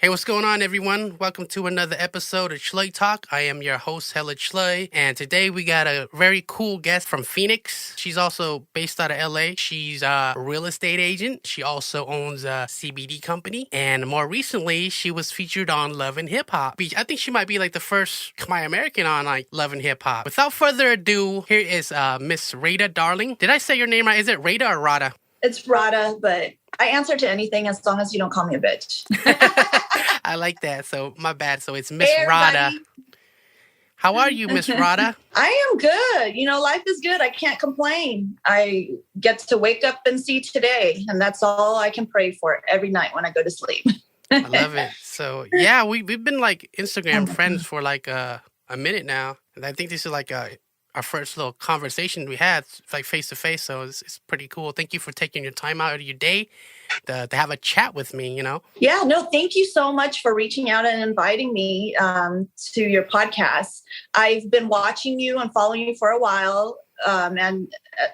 Hey, what's going on, everyone? Welcome to another episode of ChluyTalk. I am your host, Chluy, and today we got a very cool guest from Phoenix. She's also based out of LA. She's a real estate agent. She also owns a CBD company, and more recently, she was featured on Love and Hip Hop. I think she might be like the first Kamai American on like Love and Hip Hop. Without further ado, here is Miss Rada, darling. Did I say your name right? Is it Rada or Rada? It's Rada, but I answer to anything as long as you don't call me a bitch. I like that. So my bad. So it's Miss Rada. How are you, Miss Rada? I am good. You know, life is good. I can't complain. I get to wake up and see today, and that's all I can pray for every night when I go to sleep. I love it. So yeah, we've been like Instagram friends for like a minute now, and I think this is like our first little conversation we had, like face to face. So it's pretty cool. Thank you for taking your time out of your day to have a chat with me, you know? Yeah, no, thank you so much for reaching out and inviting me to your podcast. I've been watching you and following you for a while. And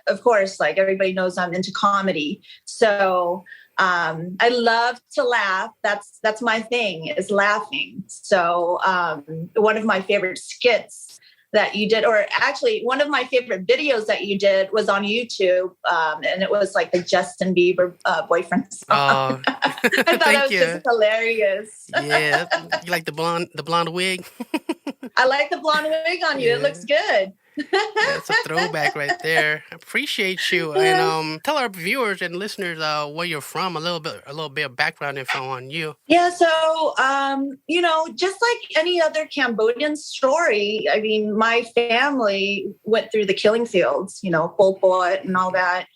of course, like everybody knows, I'm into comedy. So I love to laugh. That's my thing, is laughing. So one of my favorite skits that you did, or actually one of my favorite videos that you did, was on YouTube, and it was like the Justin Bieber boyfriend song. Oh, I thought it was just hilarious. Yeah, you like the blonde wig? I like the blonde wig on you. Yeah. It looks good. Yeah, it's a throwback right there. Appreciate you. And tell our viewers and listeners where you're from, a little bit of background info on you. Yeah, so you know, just like any other Cambodian story, I mean, my family went through the killing fields, you know, Pol Pot and all that.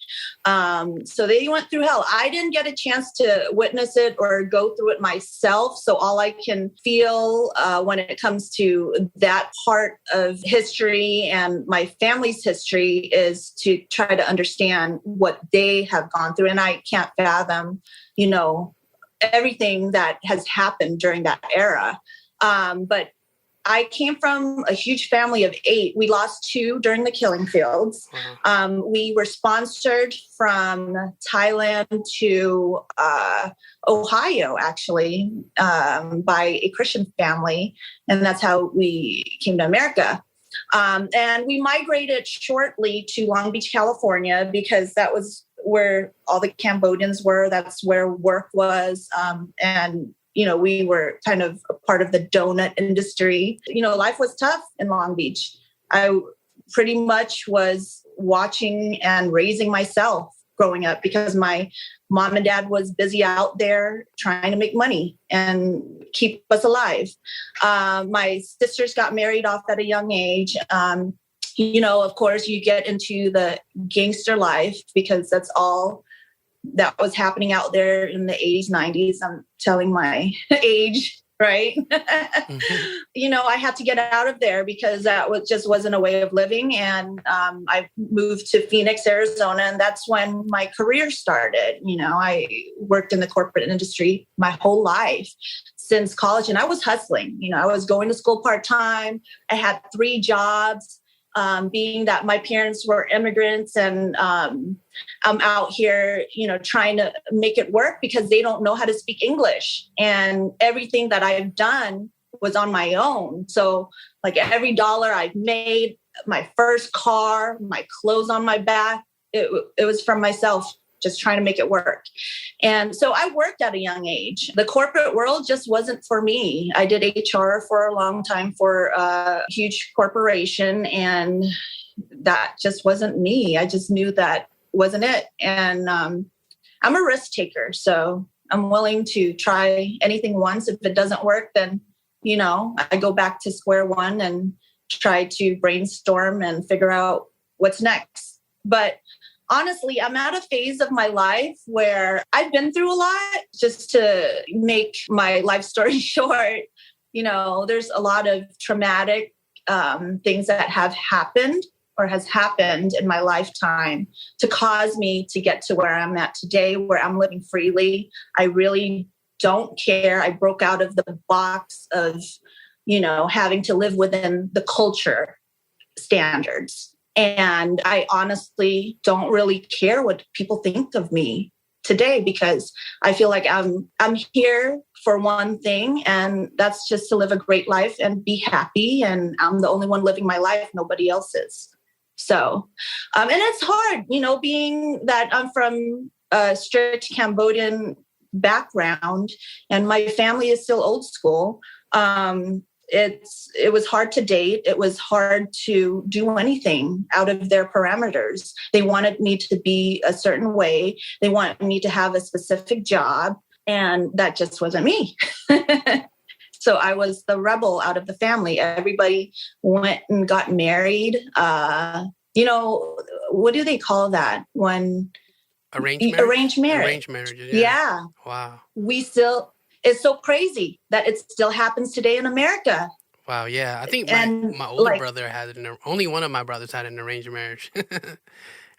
So they went through hell. I didn't get a chance to witness it or go through it myself. So all I can feel when it comes to that part of history and my family's history is to try to understand what they have gone through. And I can't fathom, you know, everything that has happened during that era. But I came from a huge family of 8. We lost 2 during the killing fields. We were sponsored from Thailand to Ohio, actually, by a Christian family. And that's how we came to America. And we migrated shortly to Long Beach, California, because that was where all the Cambodians were. That's where work was. And, you know, we were kind of a part of the donut industry. You know, life was tough in Long Beach. I pretty much was watching and raising myself growing up because my mom and dad was busy out there trying to make money and keep us alive. My sisters got married off at a young age. You know, of course, you get into the gangster life because that's all that was happening out there in the 80s, 90s. I'm telling my age, right? Mm-hmm. You know, I had to get out of there because that just wasn't a way of living. And I moved to Phoenix, Arizona, and that's when my career started. You know, I worked in the corporate industry my whole life since college, and I was hustling. You know, I was going to school part-time. I had 3 jobs. Being that my parents were immigrants and I'm out here, you know, trying to make it work because they don't know how to speak English. And everything that I've done was on my own. So like every dollar I've made, my first car, my clothes on my back, it was from myself, just trying to make it work. And so I worked at a young age. The corporate world just wasn't for me. I did HR for a long time for a huge corporation, and that just wasn't me. I just knew that wasn't it. And I'm a risk taker, so I'm willing to try anything once. If it doesn't work, then, you know, I go back to square one and try to brainstorm and figure out what's next. But honestly, I'm at a phase of my life where I've been through a lot. Just to make my life story short, you know, there's a lot of traumatic things that have happened or has happened in my lifetime to cause me to get to where I'm at today, where I'm living freely. I really don't care. I broke out of the box of, you know, having to live within the culture standards. And I honestly don't really care what people think of me today, because I feel like I'm here for one thing, and that's just to live a great life and be happy. And I'm the only one living my life. Nobody else is. So, and it's hard, being that I'm from a strict Cambodian background and my family is still old school. It was hard to date. It was hard to do anything out of their parameters. They wanted me to be a certain way. They wanted me to have a specific job, and that just wasn't me. So I was the rebel out of the family. Everybody went and got married. What do they call that when arranged marriage? Arranged marriage. Arranged marriage. Yeah. Wow. It's so crazy that it still happens today in America. Wow, yeah. I think my older brother had it. Only one of my brothers had an arranged marriage,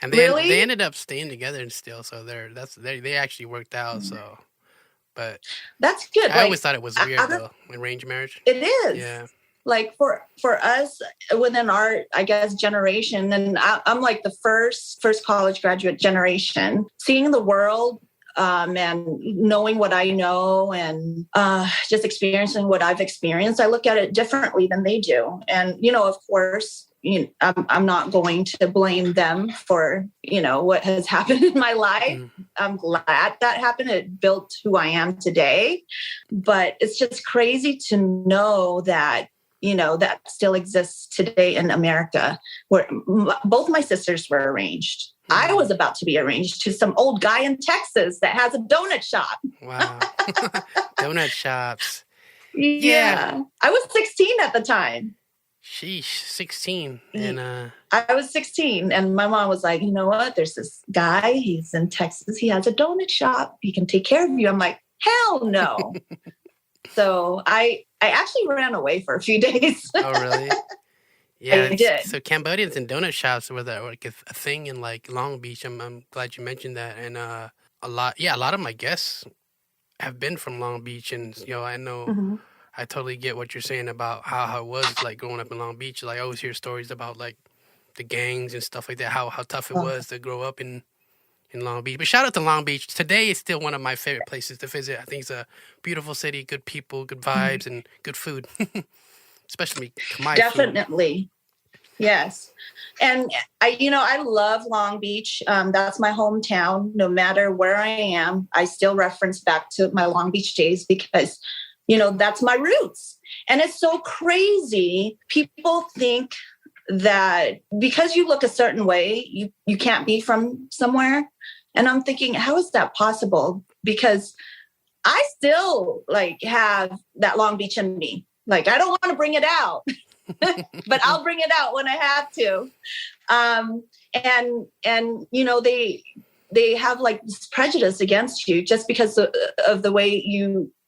and they ended up staying together and still. So they actually worked out. So, but that's good. I always thought it was weird though, arranged marriage. It is. Yeah. Like for us within our, I guess, generation, and I'm like the first college graduate generation, seeing the world. And knowing what I know and just experiencing what I've experienced, I look at it differently than they do. And, of course, I'm not going to blame them for, what has happened in my life. I'm glad that happened. It built who I am today. But it's just crazy to know that, that still exists today in America, where both my sisters were arranged. I was about to be arranged to some old guy in Texas that has a donut shop. Wow. Donut shops. Yeah. I was 16 at the time. Sheesh, 16. And I was 16. And my mom was like, you know what? There's this guy. He's in Texas. He has a donut shop. He can take care of you. I'm like, hell no. So I actually ran away for a few days. Oh, really? Yeah, I did. So Cambodians and donut shops were like a thing in like Long Beach. I'm glad you mentioned that. And a lot of my guests have been from Long Beach, and I know I totally get what you're saying about how it was like growing up in Long Beach. Like I always hear stories about like the gangs and stuff like that. How tough it was to grow up in Long Beach. But shout out to Long Beach. Today is still one of my favorite places to visit. I think it's a beautiful city, good people, good vibes, and good food. Especially Kamai Definitely. Food. Yes. And I love Long Beach. That's my hometown. No matter where I am, I still reference back to my Long Beach days because, that's my roots. And it's so crazy. People think that because you look a certain way, you can't be from somewhere. And I'm thinking, how is that possible? Because I still have that Long Beach in me. I don't want to bring it out, but I'll bring it out when I have to. They have this prejudice against you just because of the way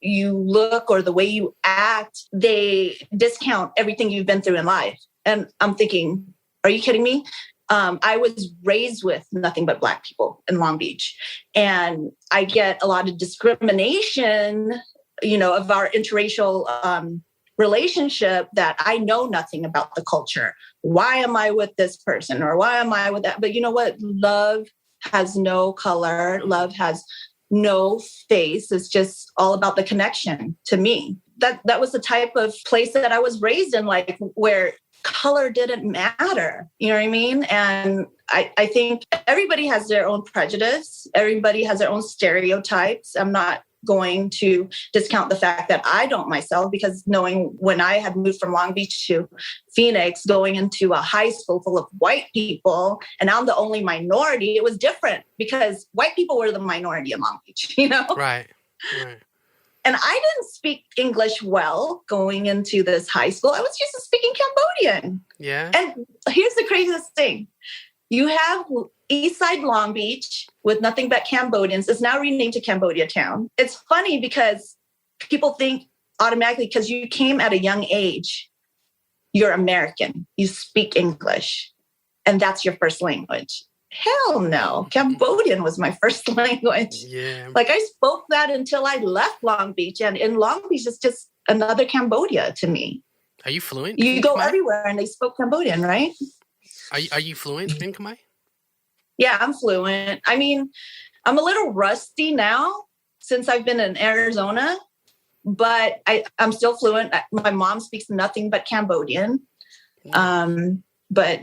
you look or the way you act. They discount everything you've been through in life. And I'm thinking, are you kidding me? I was raised with nothing but Black people in Long Beach. And I get a lot of discrimination, of our interracial relationship that I know nothing about the culture. Why am I with this person or why am I with that? But you know what? Love has no color. Love has no face. It's just all about the connection to me. That was the type of place that I was raised in, where color didn't matter. You know what I mean? And I think everybody has their own prejudice. Everybody has their own stereotypes. I'm not going to discount the fact that I don't myself, because knowing when I had moved from Long Beach to Phoenix, going into a high school full of white people, and I'm the only minority, it was different because white people were the minority in Long Beach, Right. And I didn't speak English well going into this high school. I was used to speaking Cambodian. Yeah. And here's the craziest thing. You have Eastside Long Beach with nothing but Cambodians. It's now renamed to Cambodia Town. It's funny because people think automatically because you came at a young age, you're American. You speak English. And that's your first language. Hell no. Cambodian was my first language. Yeah. I spoke that until I left Long Beach. And in Long Beach, it's just another Cambodia to me. Are you fluent? You go everywhere and they spoke Cambodian, right? Are you fluent in Kamai? Yeah, I'm fluent. I mean, I'm a little rusty now since I've been in Arizona, but I'm still fluent. My mom speaks nothing but Cambodian. But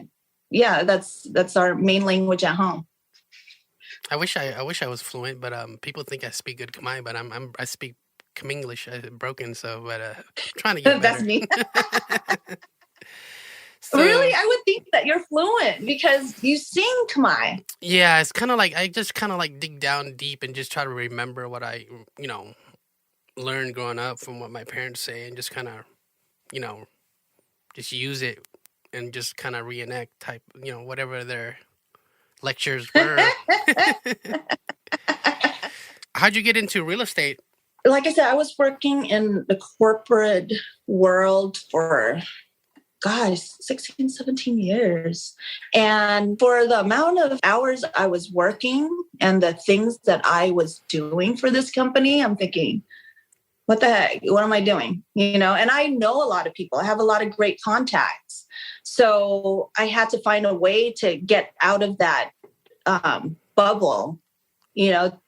yeah, that's our main language at home. I wish I was fluent, but people think I speak good Kamai, but I speak English broken, so but trying to get better. That's me. So, really, I would think that you're fluent because you sing Kamai. Yeah, it's kind of like I just kind of like dig down deep and just try to remember what I learned growing up from what my parents say, and just kind of just use it and just kind of reenact type whatever their lectures were. How'd you get into real estate? Like I said, I was working in the corporate world for, 16, 17 years. And for the amount of hours I was working and the things that I was doing for this company, I'm thinking, what the heck? What am I doing? And I know a lot of people. I have a lot of great contacts. So I had to find a way to get out of that bubble, of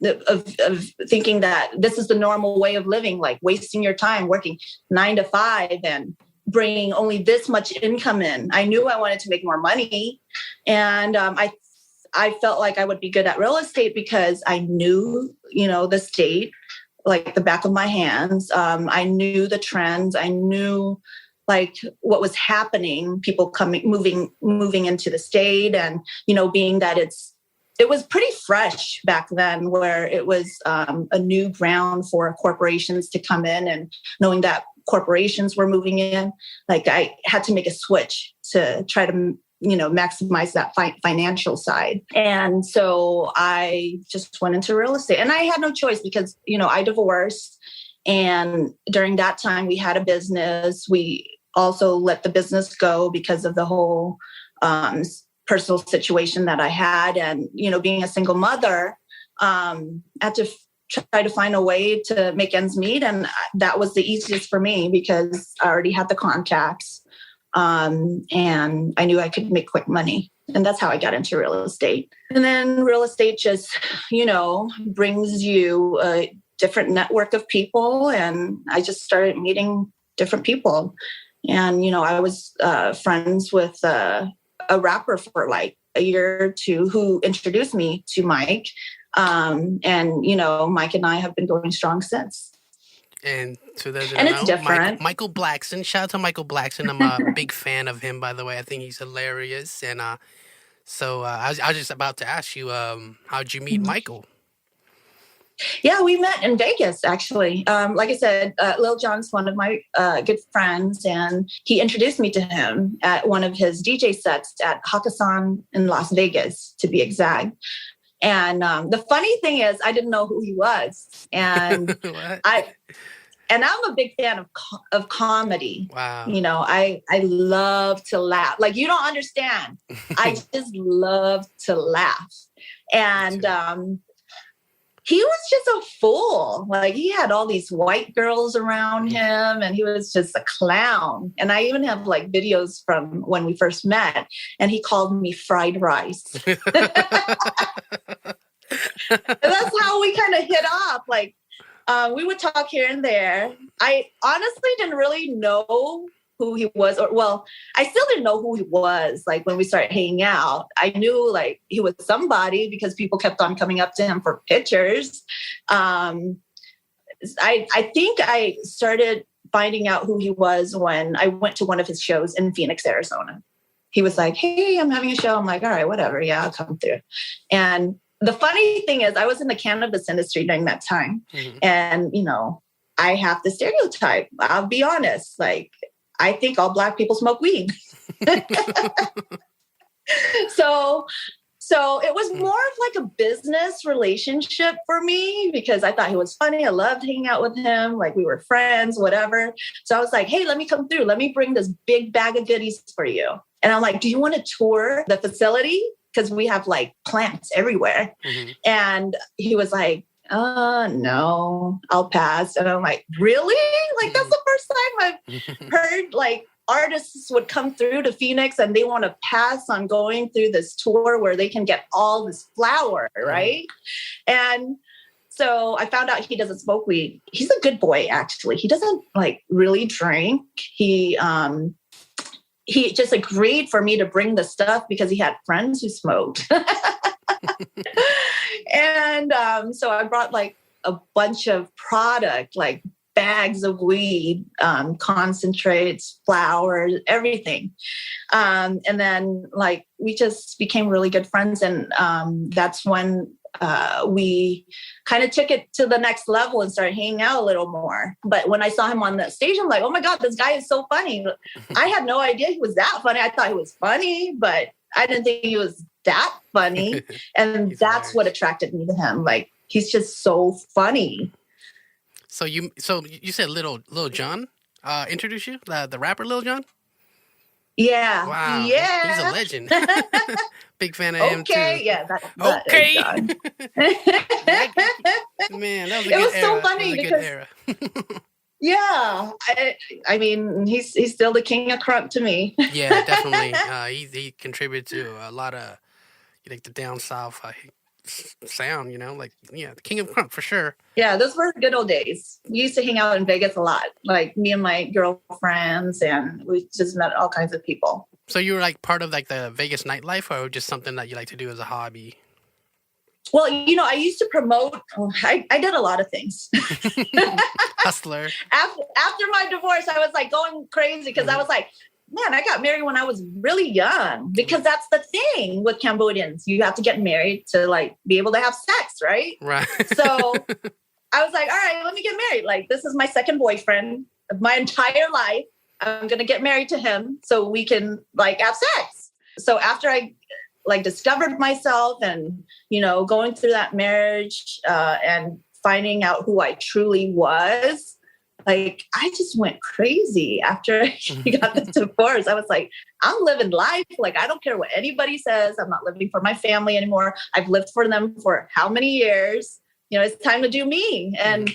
thinking that this is the normal way of living, like wasting your time working 9 to 5 and bringing only this much income in. I knew I wanted to make more money. And I felt like I would be good at real estate because I knew, the state like the back of my hands. I knew the trends. I knew like what was happening, people moving into the state, and, being that it was pretty fresh back then, where it was a new ground for corporations to come in, and knowing that corporations were moving in, like I had to make a switch to try to, maximize that financial side. And so I just went into real estate, and I had no choice because, I divorced. And during that time we had a business. We also let the business go because of the whole personal situation that I had. And, being a single mother, I had to try to find a way to make ends meet. And that was the easiest for me because I already had the contacts. And I knew I could make quick money. And that's how I got into real estate. And then real estate just, brings you a different network of people. And I just started meeting different people. And, I was friends with a rapper for like a year or two who introduced me to Mike. And, Mike and I have been going strong since. And to those that and don't it's know, different. Michael Blackson. Shout out to Michael Blackson. I'm a big fan of him, by the way. I think he's hilarious. And so I was just about to ask you, how'd you meet Michael? Yeah, we met in Vegas, actually. Like I said, Lil John's one of my good friends, and he introduced me to him at one of his DJ sets at Hakkasan in Las Vegas, to be exact. And the funny thing is, I didn't know who he was, and I'm a big fan of comedy. Wow. I love to laugh. Like, you don't understand. I just love to laugh. And he was just a fool. Like, he had all these white girls around him, and he was just a clown. And I even have like videos from when we first met, and he called me fried rice. That's how we kind of hit up. Like, we would talk here and there. I honestly didn't really know who he was, I still didn't know who he was. Like, when we started hanging out, I knew like he was somebody because people kept on coming up to him for pictures. I think I started finding out who he was when I went to one of his shows in Phoenix, Arizona. He was like, "Hey, I'm having a show." I'm like, "All right, whatever. Yeah, I'll come through." And the funny thing is, I was in the cannabis industry during that time. Mm-hmm. And, I have the stereotype. I'll be honest. Like, I think all Black people smoke weed. So it was more of like a business relationship for me because I thought he was funny. I loved hanging out with him. Like, we were friends, whatever. So I was like, "Hey, let me come through. Let me bring this big bag of goodies for you." And I'm like, "Do you want to tour the facility? Because we have like plants everywhere." Mm-hmm. And he was like, "No, I'll pass." And I'm like, "Really? Like, that's the first time I've heard like artists would come through to Phoenix and they want to pass on going through this tour where they can get all this flour, right? And so I found out he doesn't smoke weed. He's a good boy, actually. He doesn't like really drink. He just agreed for me to bring the stuff because he had friends who smoked. And so I brought like a bunch of product, like bags of weed, concentrates, flour, everything. And then like we just became really good friends. And that's when we kind of took it to the next level and started hanging out a little more. But when I saw him on the stage, I'm like, oh my God, this guy is so funny. I had no idea he was that funny. I thought he was funny, but I didn't think he was that funny. And that's hilarious. what attracted me to him. Like, he's just so funny. So you said Lil John introduced you, the rapper Lil John? Yeah. Wow. Yeah. He's a legend. Big fan of him too. Okay. Yeah. That Okay. is John. Man, that was a It good was so era. funny That was a good because- era. Yeah. I mean, he's still the king of crunk to me. Yeah, definitely. He contributed to a lot of like the down south sound, like the king of crunk for sure. Yeah, those were good old days. We used to hang out in Vegas a lot, like me and my girlfriends, and we just met all kinds of people. So you were like part of like the Vegas nightlife, or just something that you like to do as a hobby? Well, I used to promote. I did a lot of things. Hustler. After my divorce, I was like going crazy because I was like, man, I got married when I was really young, because that's the thing with Cambodians. You have to get married to like be able to have sex, right? Right. So I was like, all right, let me get married. Like, this is my second boyfriend of my entire life. I'm going to get married to him so we can like have sex. So after I like discovered myself and, going through that marriage and finding out who I truly was, like, I just went crazy after he got the divorce. I was like, I'm living life. Like, I don't care what anybody says. I'm not living for my family anymore. I've lived for them for how many years? It's time to do me. And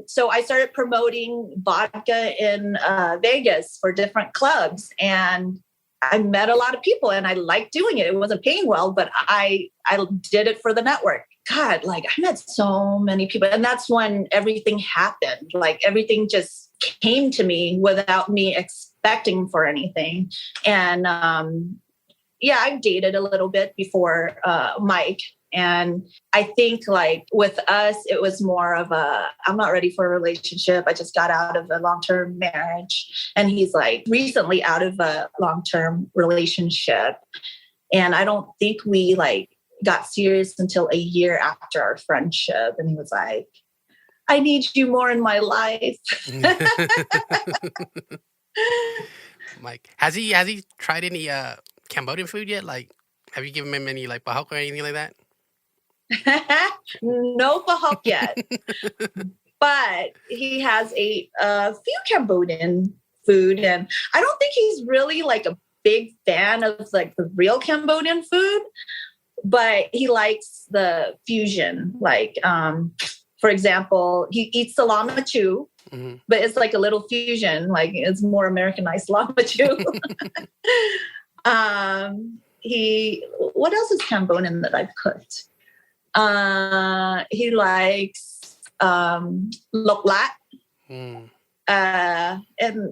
so I started promoting vodka in Vegas for different clubs. And I met a lot of people and I liked doing it. It wasn't paying well, but I did it for the network. God, like I met so many people. And that's when everything happened. Like everything just came to me without me expecting for anything. And I dated a little bit before Mike. And I think like with us, it was more of I'm not ready for a relationship. I just got out of a long-term marriage. And he's like recently out of a long-term relationship. And I don't think we like got serious until a year after our friendship. And he was like, I need you more in my life. Mike, has he tried any Cambodian food yet? Like, have you given him any like bahok or anything like that? No bahok yet, but he has a few Cambodian food, and I don't think he's really like a big fan of like the real Cambodian food, but he likes the fusion. Like, for example, he eats salama chew, but it's like a little fusion. Like it's more Americanized salama chew. What else is Cambodian that I've cooked? He likes lok lat. And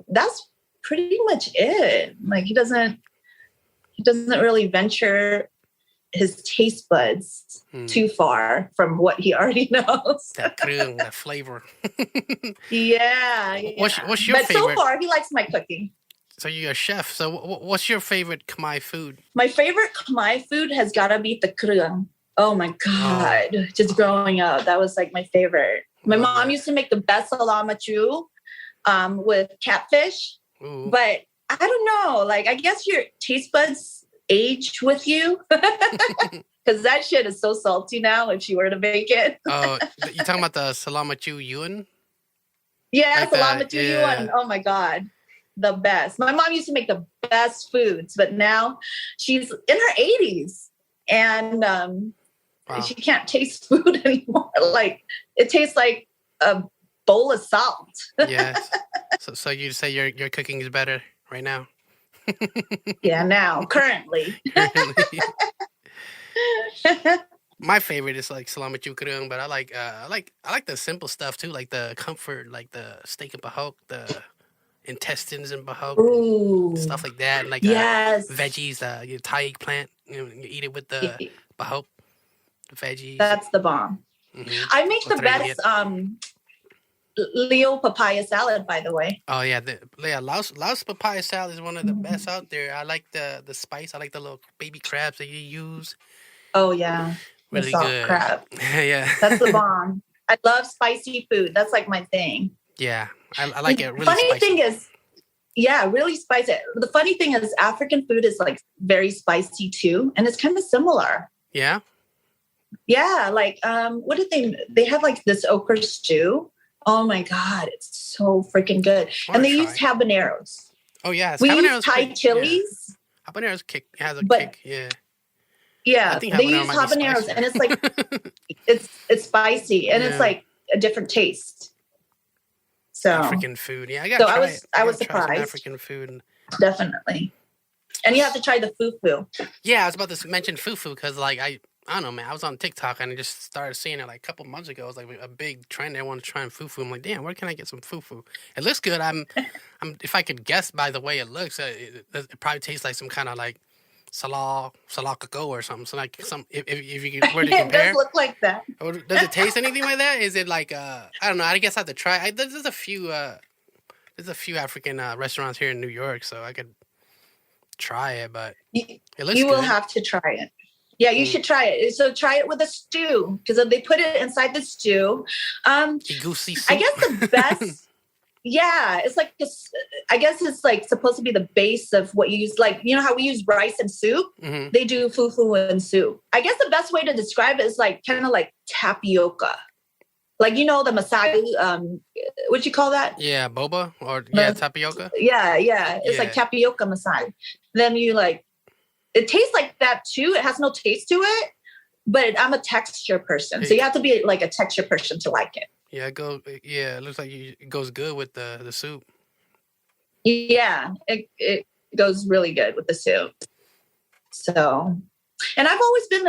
that's pretty much it. Like he doesn't really venture his taste buds too far from what he already knows. That krung, that flavor. Yeah. What's your but favorite? So far, he likes my cooking. So you're a chef. So what's your favorite Kamai food? My favorite Kamai food has got to be the krung. Oh my God. Just growing up, that was like my favorite. My mom used to make the best salama chew with catfish. Ooh. But I don't know. Like, I guess your taste buds age with you. Because that shit is so salty now if you were to make it. Oh, you talking about the salama chew yuen? Yeah, like salama that, chew yeah. yuen. Oh my God. The best. My mom used to make the best foods, but now she's in her 80s. And she can't taste food anymore. Like, it tastes like a bowl of salt. Yes. So you say your cooking is better right now. Yeah, now, currently. Currently. My favorite is like salami chukrung, but I like the simple stuff too, like the comfort, like the steak and bahok, the intestines and bahok, stuff Ooh, like that, and like yes. veggies, your Thai eggplant. You eat it with the bahok, the veggies. That's the bomb. Mm-hmm. I make the Otra best idiot. Leo papaya salad, by the way. Oh yeah, Laos papaya salad is one of the best out there. I like the spice. I like the little baby crabs that you use. Oh yeah, the Really salt good. crab. Yeah. That's the bomb. I love spicy food. That's like my thing. Yeah, I like it really Funny spicy. thing is, yeah, really spicy. The funny thing is, African food is like very spicy too, and it's kind of similar. Yeah. Yeah, like what did they have like this okra stew? Oh my god, it's so freaking good. And they use habaneros. Oh yeah, we use Thai chilies. Yeah. Habaneros has a kick. Yeah. Yeah, I think they use habaneros, and it's like it's spicy, and it's like a different taste. So African food, yeah, I got. So I was surprised. African food, definitely, and you have to try the fufu. Yeah, I was about to mention fufu because, like, I don't know, man. I was on TikTok and I just started seeing it like a couple months ago. It was like a big trend. I wanted to try fufu. I'm like, damn, where can I get some fufu? It looks good. I'm. If I could guess by the way it looks, it probably tastes like some kind of like salakako or something. So like if you were to compare, it does look like that. Does it taste anything like that? Is it like I don't know. I guess I have to try. There's a few African restaurants here in New York, so I could try it. But it looks you good. will have to try it. Yeah, you should try it. So try it with a stew because they put it inside the stew. Goosey soup. I guess the best. Yeah, it's like I guess it's like supposed to be the base of what you use. Like, you know how we use rice and soup? Mm-hmm. They do fufu and soup. I guess the best way to describe it is like kind of like tapioca. Like, you know, the masai, what you call that? Yeah, boba or tapioca. Yeah. It's like tapioca masai. Then you like, it tastes like that too. It has no taste to it, but I'm a texture person. So you have to be like a texture person to like it. Yeah, it looks like it goes good with the soup. Yeah, it goes really good with the soup. So, and I've always been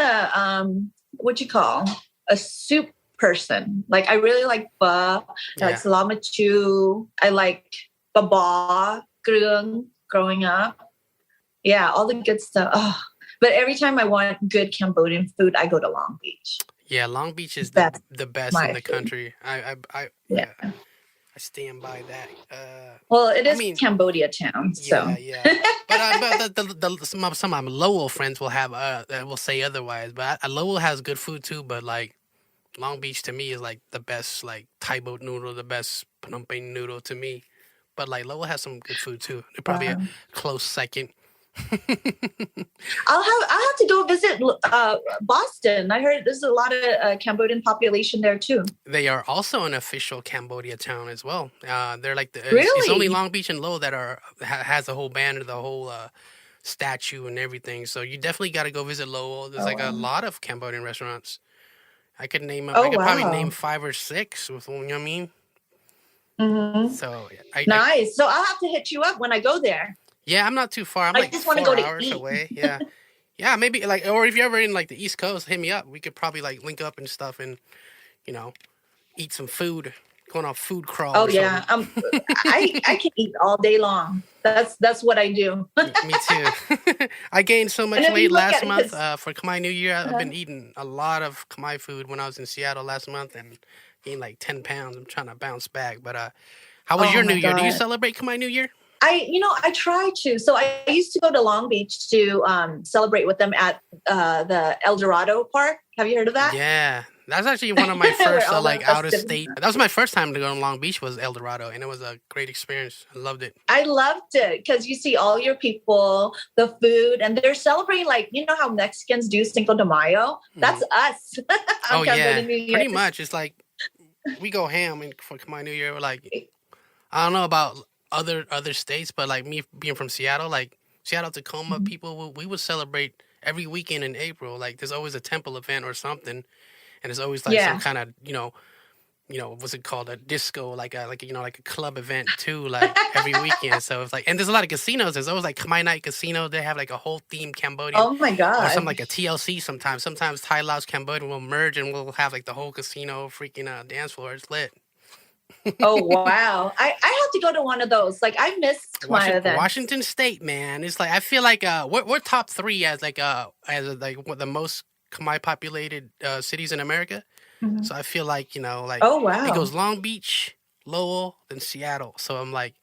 a soup person. Like I really like pho, I like salamachu, I like baba, growing up. Yeah, all the good stuff. Oh, but every time I want good Cambodian food, I go to Long Beach. Yeah, Long Beach is the best in the country. I stand by that. Well, it is Cambodia town, so yeah. But some of my Lowell friends will have will say otherwise. But Lowell has good food too. But like Long Beach to me is like the best, like Thai boat noodle, the best Phnom Penh noodle to me. But like Lowell has some good food too. They're probably a close second. I'll have to go visit Boston. I heard there's a lot of Cambodian population there too. They are also an official Cambodia town as well. They're like really? It's only Long Beach and Lowell that has the whole banner, the whole statue and everything. So you definitely got to go visit Lowell. There's a lot of Cambodian restaurants. I could name I could probably name 5 or 6 with, you know what I mean? Mm-hmm. So nice. So I'll have to hit you up when I go there. Yeah, I'm not too far. I'm like 4 hours away. Yeah. Yeah, maybe like, or if you're ever in like the East Coast, hit me up. We could probably like link up and stuff and, you know, eat some food, going on food crawl. Oh yeah. I can eat all day long. That's what I do. Me too. I gained so much weight last month for Kamai New Year. I've been eating a lot of Kamai food when I was in Seattle last month and gained like 10 pounds. I'm trying to bounce back. But how was your New Year? Do you celebrate Kamai New Year? I try to. So I used to go to Long Beach to celebrate with them at the El Dorado Park. Have you heard of that? Yeah. That's actually one of my first out of state. That was my first time to go to Long Beach was El Dorado, and it was a great experience. I loved it. I loved it because you see all your people, the food, and they're celebrating like, you know how Mexicans do Cinco de Mayo? That's us. Oh yeah, pretty much. It's like we go ham for my New Year. We're like, I don't know about other states, but like me being from Seattle, like Seattle, Tacoma, people, we would celebrate every weekend in April. Like there's always a temple event or something. And it's always like some kind of, what's it called, a disco, like a club event too, like every weekend. So it's like, and there's a lot of casinos. There's always like Kamai night casino. They have like a whole theme Cambodian, Oh my or something like a gosh. TLC. Sometimes Thai Laos Cambodian will merge and we'll have like the whole casino freaking dance floor. It's lit. Oh wow. I have to go to one of those. Like I miss Khmer events. Washington State, man. It's like I feel like we're top three as like what the most Khmer populated cities in America. Mhm. So I feel like like Oh it goes wow. Long Beach, Lowell, then Seattle. So I'm like,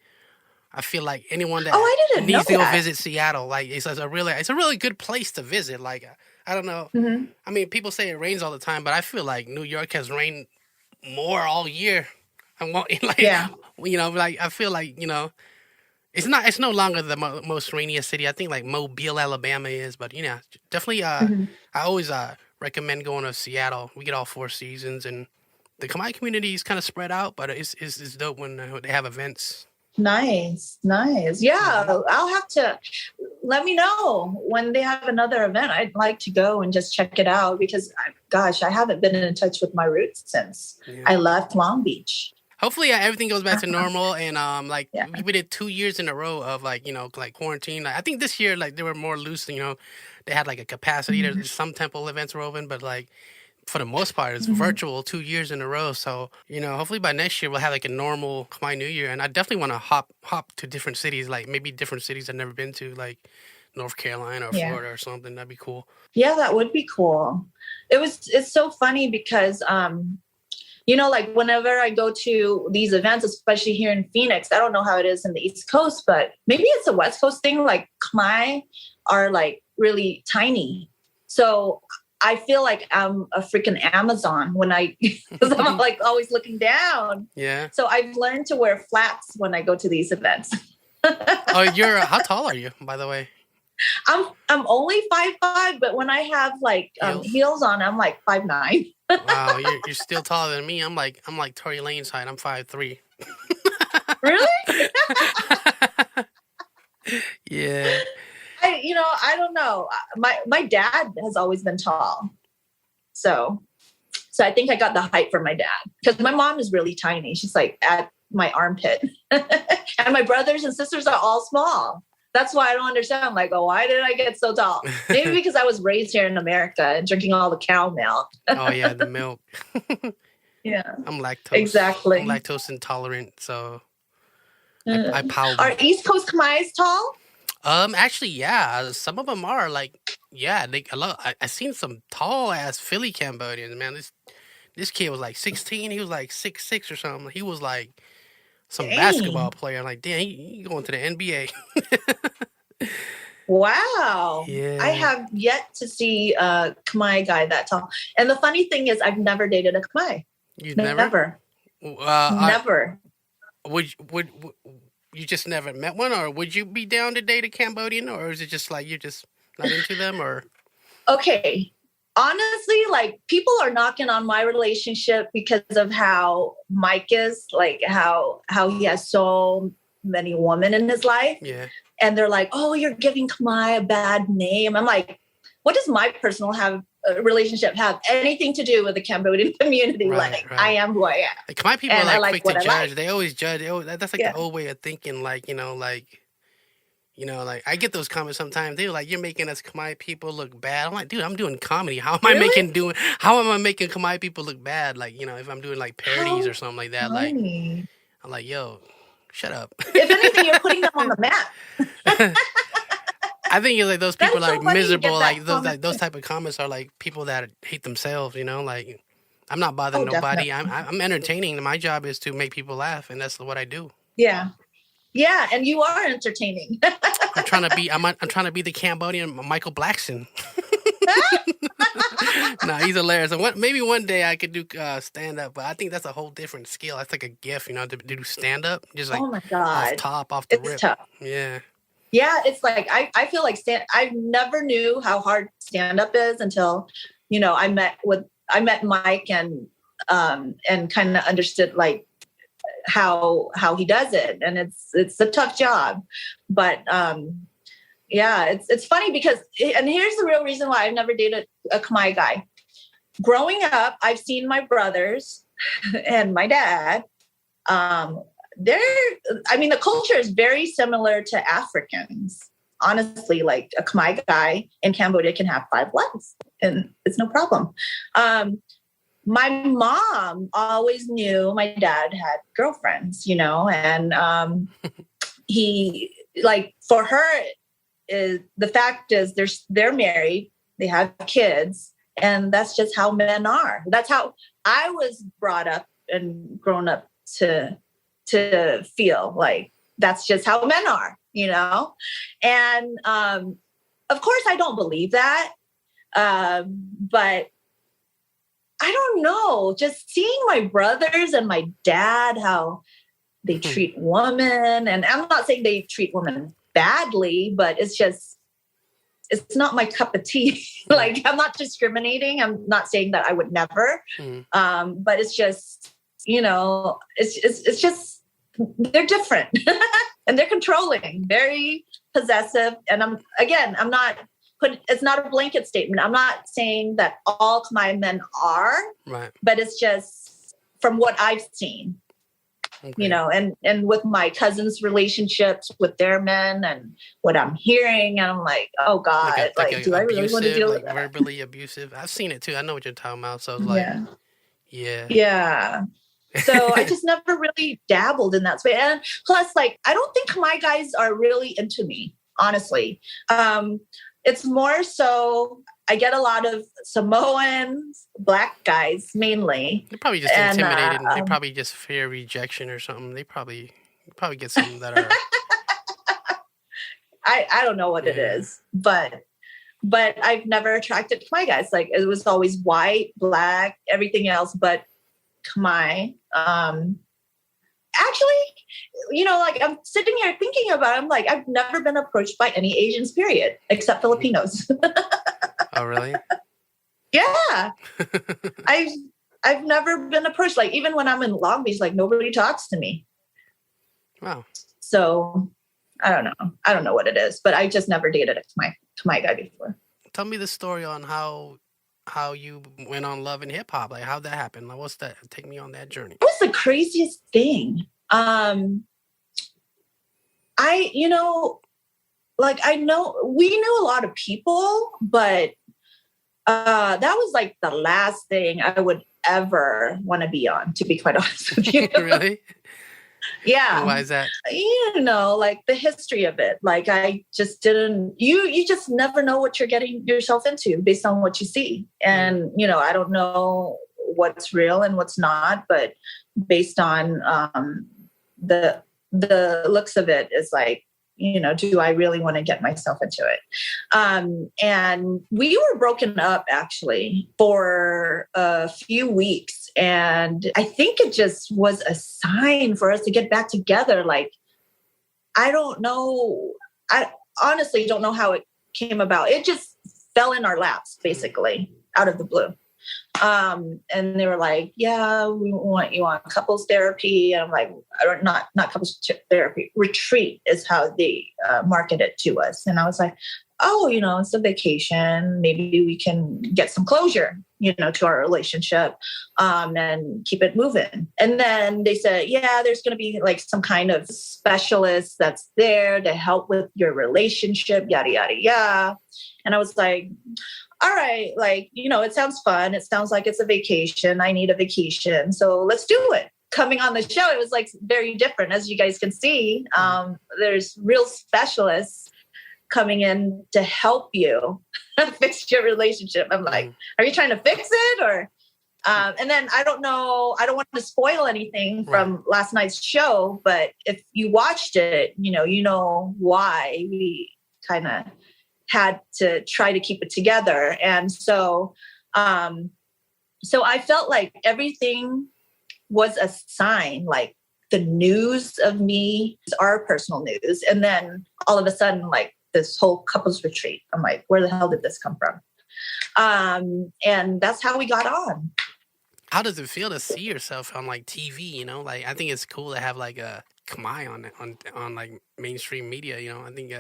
I feel like anyone Oh, that I didn't know needs to go that. visit Seattle, like it's a really good place to visit. Like I don't know. Hmm. I mean, people say it rains all the time, but I feel like New York has rained more all year. I want like Yeah. like I feel like it's no longer the most rainiest city. I think like Mobile, Alabama is, but definitely. Hmm. I always recommend going to Seattle. We get all four seasons, and the Kamai community is kind of spread out, but it's dope when they have events. Nice, nice. Yeah, Hmm. I'll have to let me know when they have another event. I'd like to go and just check it out because, gosh, I haven't been in touch with my roots since Yeah. I left Long Beach. Hopefully, everything goes back to normal, and like Yeah. we did 2 years in a row of like like quarantine. Like, I think this year like they were more loose. They had like a capacity. Mhm. There's some temple events were open, but like for the most part, it's Mhm. virtual 2 years in a row. So, hopefully by next year we'll have like a normal Khmer New Year. And I definitely want to hop to different cities, like maybe different cities I've never been to, like North Carolina or Yeah. Florida or something. That'd be cool. Yeah, that would be cool. It's so funny because like whenever I go to these events, especially here in Phoenix, I don't know how it is in the East Coast, but maybe it's a West Coast thing. Like Khmer are like really tiny. So I feel like I'm a freaking Amazon when because I'm like always looking down. Yeah. So I've learned to wear flats when I go to these events. Oh, how tall are you, by the way? I'm only 5'5", but when I have like Heels? heels on, I'm like 5'9". Wow, you're still taller than me. I'm like Tory Lane's height. I'm 5'3". Really? Yeah. I don't know. My dad has always been tall, so I think I got the height from my dad because my mom is really tiny. She's like at my armpit, and my brothers and sisters are all small. That's why I don't understand. I'm like, oh, why did I get so tall? Maybe because I was raised here in America and drinking all the cow milk. Oh yeah, the milk. Yeah, I'm lactose. I'm exactly. lactose intolerant, so I Mm. power. Are East Coast Khmer's tall? Actually, yeah, some of them are like, yeah, I seen some tall ass Philly Cambodians, man. This kid was like 16. He was like 6'6" or something. He was like some basketball Dang. player. I'm like, damn, he going to the NBA. Wow. I Yeah, have yet to see a Khmer guy that tall. And the funny thing is, I've never dated a Khmer. you never. Never. I Never. would you just never met one, or would you be down to date a Cambodian, or is it just like you're just not into them, or Okay. Honestly, like people are knocking on my relationship because of how Mike is, like how he has so many women in his life. yeah, And they're like, "Oh, you're giving Kamai a bad name." I'm like, "What does my personal relationship have anything to do with the Cambodian community? right, Like, I right. am who I am, Like my people are and I like like quick to what I judge. like." They always judge. That's like the Yeah. old way of thinking. Like I get those comments sometimes. They're like, "You're making us Khmer people look bad." I'm like, "Dude, I'm doing comedy. Really? How am I making Khmer people look bad? Like, if I'm doing like parodies How or something like that, like funny. I'm like, yo, shut up." If anything, you're putting them on the map. I think it's like those That people is are so like funny you miserable. get that Like comment. those type of comments are like people that hate themselves. Like I'm not bothering Oh, nobody. definitely. I'm entertaining. My job is to make people laugh, and that's what I do. Yeah. Yeah, and you are entertaining. I'm trying to be the Cambodian Michael Blackson. No, he's hilarious. And maybe one day I could do stand up, but I think that's a whole different skill. That's like a gift, to do stand up, just like Oh my God. off the It's rip. tough. Yeah, Yeah, it's like I feel like I never knew how hard stand up is until, I met Mike and kind of understood like how he does it. And it's a tough job. But yeah, it's funny because and here's the real reason why I've never dated a Khmer guy. growing up, I've seen my brothers and my dad. They're, I mean, the culture is very similar to Africans. Honestly, like a Kamai guy in Cambodia can have 5 wives and it's no problem. My mom always knew my dad had girlfriends, you know, and he, like, for her, the fact is they're married, they have kids, and that's just how men are. That's how I was brought up and grown up to feel like that's just how men are, you know? And of course I don't believe that. But I don't know, just seeing my brothers and my dad, how they treat women. And I'm not saying they treat women badly, but it's not my cup of tea. Like, I'm not discriminating. I'm not saying that I would never. But it's just, you know, it's just, they're different and they're controlling, very possessive. And I'm not it's not a blanket statement. I'm not saying that all Khmer men are, right, but it's just from what I've seen. Okay. You know, and with my cousins' relationships with their men and what I'm hearing, and I'm like, oh God, like do I really want to deal with that? Verbally abusive? I've seen it too. I know what you're talking about. So it's like, yeah. So I just never really dabbled in that space. And plus, like, I don't think Khmer guys are really into me, honestly. It's more so I get a lot of Samoans, black guys mainly. They're probably just intimidated. They probably just fear rejection or something. They probably get some that are. I don't know what it is, but I've never attracted Khmer guys. Like, it was always white, black, everything else, but Khmer. Actually, you know, like, I'm sitting here thinking about it, I'm like, I've never been approached by any Asians, period, except Filipinos. Oh, really? Yeah. I've never been approached. Like, even when I'm in Long Beach, like, nobody talks to me. Wow. So I don't know. I don't know what it is, but I just never dated a Khmer guy before. Tell me the story on how you went on Love and Hip Hop. Like, how'd that happen? Like, what's that? Take me on that journey. It was the craziest thing. You know, like, I know we knew a lot of people, but that was like the last thing I would ever want to be on, to be quite honest with you. Really? Yeah. And why is that? You know, like, the history of it. Like, I just didn't, you just never know what you're getting yourself into based on what you see. And, you know, I don't know what's real and what's not, but based on the looks of it, is like, you know, do I really want to get myself into it? And we were broken up actually for a few weeks. And I think it just was a sign for us to get back together. Like, I don't know. I honestly don't know how it came about. It just fell in our laps, basically, out of the blue. And they were like, yeah, we want you on couples therapy. And I'm like, not couples therapy, retreat is how they market it to us. And I was like, oh, you know, it's a vacation. Maybe we can get some closure, you know, to our relationship and keep it moving. And then they said, yeah, there's going to be like some kind of specialist that's there to help with your relationship, yada, yada, yada. And I was like, all right, like, you know, it sounds fun. It sounds like it's a vacation. I need a vacation. So let's do it. Coming on the show, it was like very different. As you guys can see, there's real specialists coming in to help you fix your relationship. I'm like, are you trying to fix it? Or, and then I don't know, I don't want to spoil anything from last night's show, but if you watched it, you know why we kind of had to try to keep it together. And so I felt like everything was a sign, like the news of me is our personal news. And then all of a sudden, like, this whole couples retreat, I'm like, where the hell did this come from? And that's how we got on. How does it feel to see yourself on, like, TV, you know? Like, I think it's cool to have, like, a Kamai on like mainstream media, you know? I think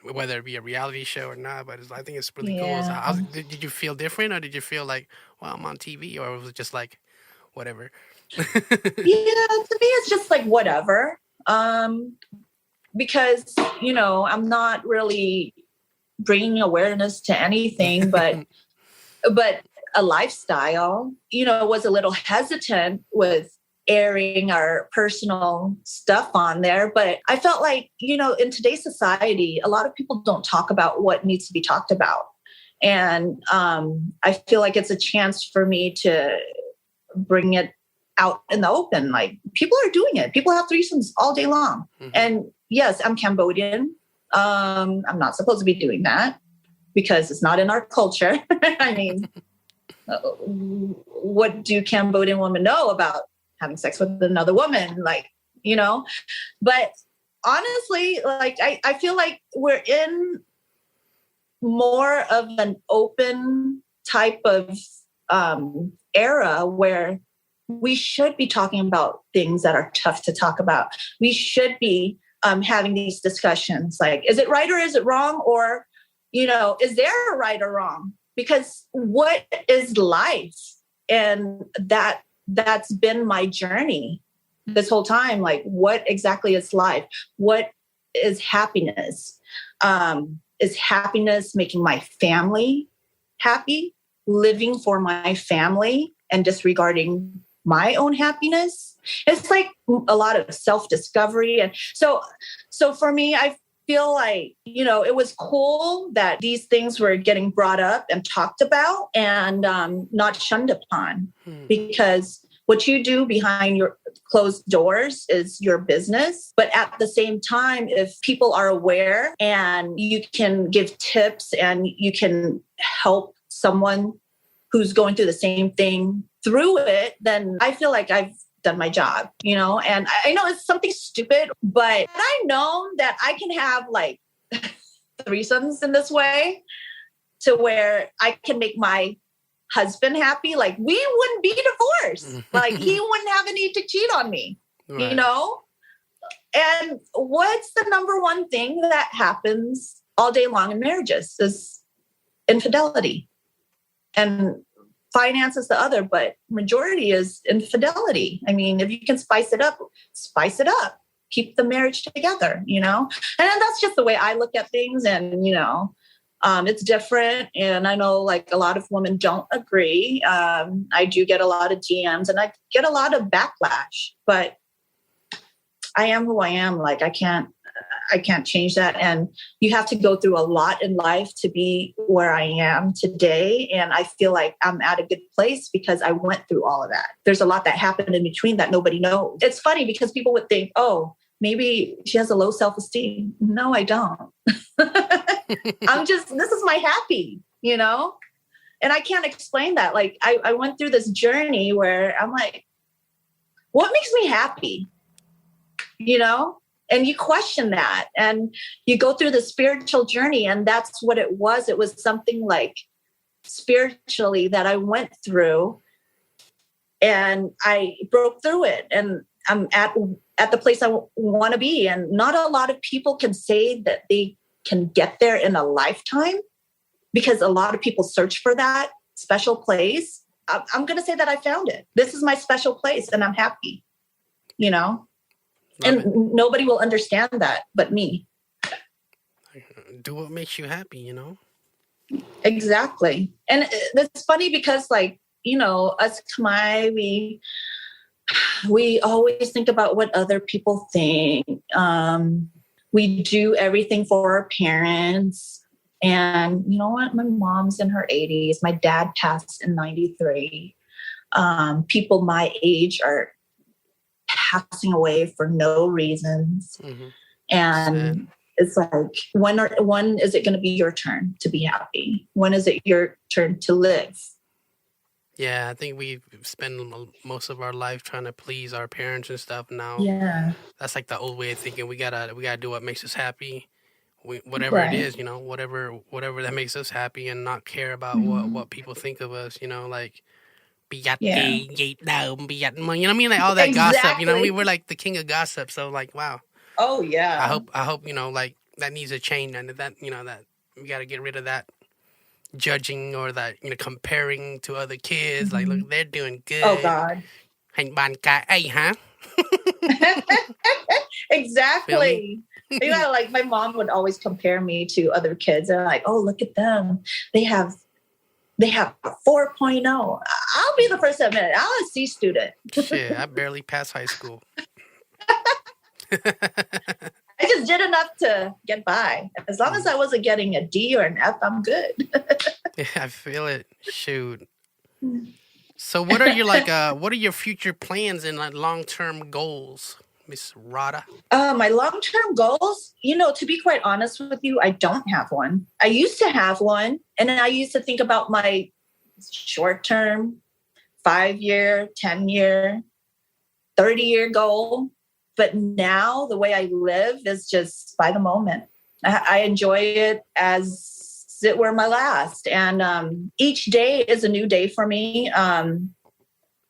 whether it be a reality show or not. But I think it's really cool. So Yeah. did you feel different, or did you feel like, well, I'm on TV, or was it just like, whatever? Yeah, to me, it's just like whatever. Because, I'm not really bringing awareness to anything, but a lifestyle, was a little hesitant with airing our personal stuff on there. But I felt like, in today's society, a lot of people don't talk about what needs to be talked about. And I feel like it's a chance for me to bring it out in the open. Like, people are doing it. People have threesomes all day long. Mm-hmm. And yes, I'm Cambodian. I'm not supposed to be doing that because it's not in our culture. I mean, what do Cambodian women know about having sex with another woman? Like, but honestly, like, I feel like we're in more of an open type of era where we should be talking about things that are tough to talk about. We should be having these discussions like, is it right or is it wrong? Or, is there a right or wrong? Because what is life? And that's been my journey this whole time. Like, what exactly is life? What is happiness? Is happiness making my family happy, living for my family and disregarding my own happiness? It's like a lot of self-discovery. And so for me, I feel like, it was cool that these things were getting brought up and talked about and not shunned upon, because what you do behind your closed doors is your business. But at the same time, if people are aware and you can give tips and you can help someone who's going through the same thing through it, then I feel like I've done my job, and I know it's something stupid, but had I known that I can have like threesomes in this way to where I can make my husband happy, like, we wouldn't be divorced. Like, he wouldn't have a need to cheat on me, right. And what's the number one thing that happens all day long in marriages is infidelity. And finance is the other, but majority is infidelity. I mean, if you can spice it up. Keep the marriage together, And that's just the way I look at things. And, it's different. And I know, like, a lot of women don't agree. I do get a lot of DMs and I get a lot of backlash, but I am who I am. Like, I can't change that. And you have to go through a lot in life to be where I am today. And I feel like I'm at a good place because I went through all of that. There's a lot that happened in between that nobody knows. It's funny because people would think, oh, maybe she has a low self-esteem. No, I don't. This is my happy, and I can't explain that. Like, I went through this journey where I'm like, what makes me happy? And you question that and you go through the spiritual journey. And that's what it was. It was something like spiritually that I went through and I broke through it. And I'm at the place I want to be. And not a lot of people can say that they can get there in a lifetime, because a lot of people search for that special place. I'm going to say that I found it. This is my special place and I'm happy, and nobody will understand that but me. Do what makes you happy, Exactly. And it's funny because, like, us Kamai, we always think about what other people think. We do everything for our parents. And you know what? My mom's in her 80s. My dad passed in 93. People my age are passing away for no reasons. Mm-hmm. And it's like, when is it going to be your turn to be happy? When is it your turn to live? Yeah, I think we spend most of our life trying to please our parents and stuff now. Yeah. That's like the old way of thinking. We gotta do what makes us happy. Whatever it is, whatever that makes us happy, and not care about what people think of us, like, biat gate down, biat, you know what I mean? Like, all that gossip, we were like the king of gossip. So, like, wow. Oh yeah. I hope, like, that needs to change, and that that we got to get rid of that judging or that comparing to other kids. Like, Mhm. look, they're doing Oh good. God. Hành bàn cãi, huh? Feel me? Exactly. Like my mom would always compare me to other kids. And like, oh, look at them. They have a 4.0. I'll be the first to admit it. I'm a C student. Shit, I barely passed high school. I just did enough to get by. As long as I wasn't getting a D or an F, I'm good. Yeah, I feel it. Shoot. So what are your what are your future plans and like long-term goals, Miss Rada? My long-term goals, to be quite honest with you, I don't have one. I used to have one, and then I used to think about my short-term, 5-year, 10-year, 30-year goal. But now the way I live is just by the moment. I enjoy it as it were my last. And each day is a new day for me. I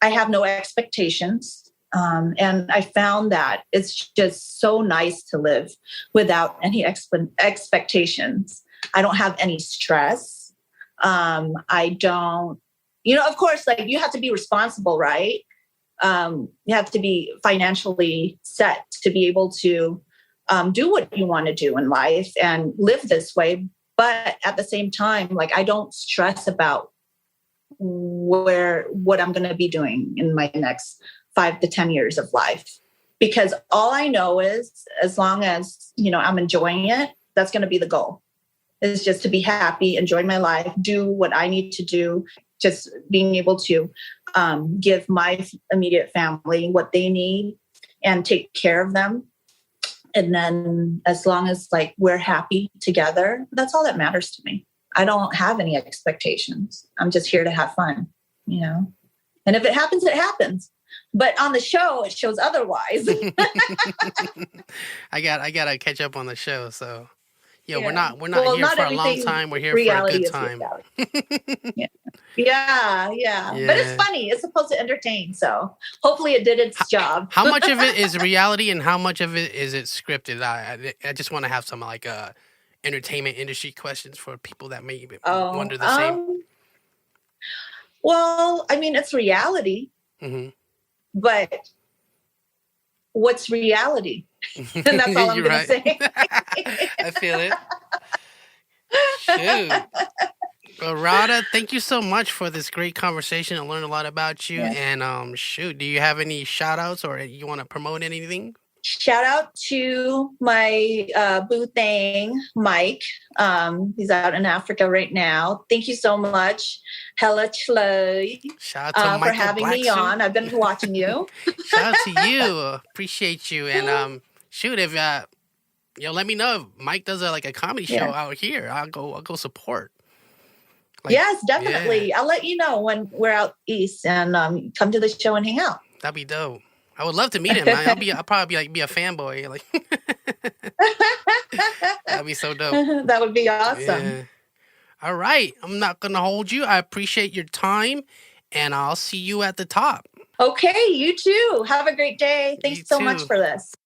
have no expectations. And I found that it's just so nice to live without any expectations. I don't have any stress. I don't, of course, like you have to be responsible, right? You have to be financially set to be able to do what you want to do in life and live this way. But at the same time, like I don't stress about what I'm going to be doing in my next 5 to 10 years of life, because all I know is as long as, I'm enjoying it, that's going to be the goal. Is just to be happy, enjoy my life, do what I need to do, just being able to give my immediate family what they need and take care of them. And then as long as like we're happy together, that's all that matters to me. I don't have any expectations. I'm just here to have fun, And if it happens, it happens. But on the show, it shows otherwise. I gotta catch up on the show, so Yeah. we're not here for a long time. We're here for a good time. Yeah. But it's funny. It's supposed to entertain. So hopefully it did its job. How much of it is reality and how much of it is it scripted? I just want to have some like entertainment industry questions for people that may wonder the same. Well, I mean, it's reality. Mm-hmm. But what's reality? And that's all I'm going to say. I feel it. Shoot. Well, Rada, thank you so much for this great conversation. I learned a lot about you. Yeah. And do you have any shout outs or you want to promote anything? Shout out to my boo thing, Mike. He's out in Africa right now. Thank you so much, Hella Chluy, shout out to for having me on. I've been watching you. Shout out to you. Appreciate you. And if let me know if Mike does a comedy show out here. I'll go support. Yes, definitely. Yeah. I'll let you know when we're out east and come to the show and hang out. That'd be dope. I would love to meet him. I'll probably be a fanboy. Like that'd be so dope. That would be awesome. Yeah. All right. I'm not gonna hold you. I appreciate your time, and I'll see you at the top. Okay, you too. Have a great day. Thanks so much for this.